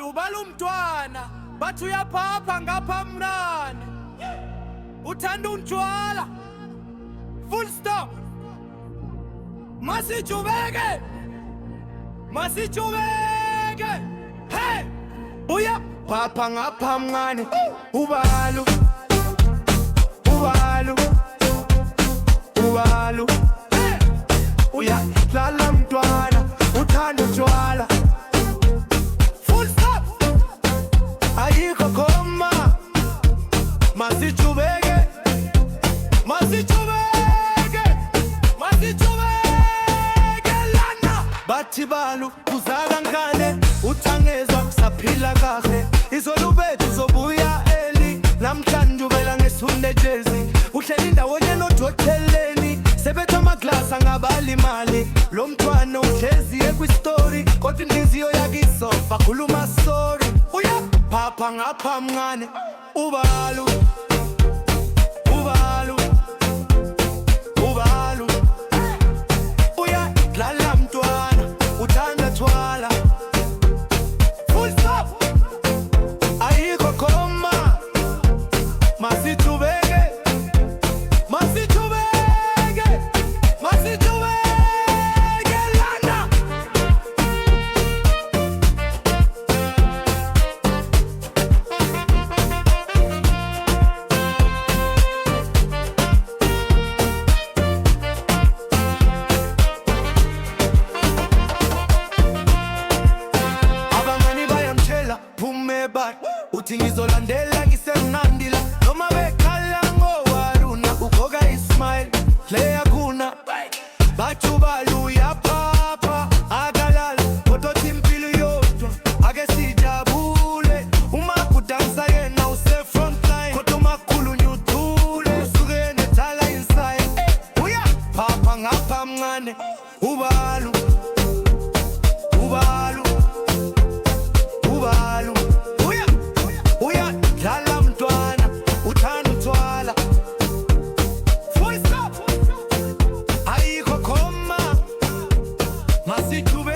ubala umntwana bathi uyaphapha ngapha mnane uthanda untshwala full stop. Masijubeke hey uyaphapha ngapha mncane ubalu uyadlala mntwana uthanda utshwala full stop. Ayikho khoma masijubeke lana bathi balu kuzala ngane uthangezwa saphila kahle izolo bethu zobuya eli namhlanje ubela ngesunde jezi uhleli ndawonye nodotheleni sebethe amaglasi angabali imali lo mntwana uhleziye kwistory kodwa inhliziyo yakisofa khuluma sorry uyaphapha ngapha mncane ubalu uyadlala mntwana uthanda thwala full stop. Ayikho khoma masijubeke lana abangani bayamtshela phume bat uthi ngizolandela ngisemnandila noma bekhala ngowaruna ugoka ismile leya kuna bathu balu uyaphapha akalala kotothi impilo yodwa ake sijabule uma kudansa yena use frontline kodwa umakhulu nyuthule usuke nethala inside uyaphapha ngapha mncane ubalu uyadlala mntwana uthanda utshwala full stop. Ayikho khoma masijubeke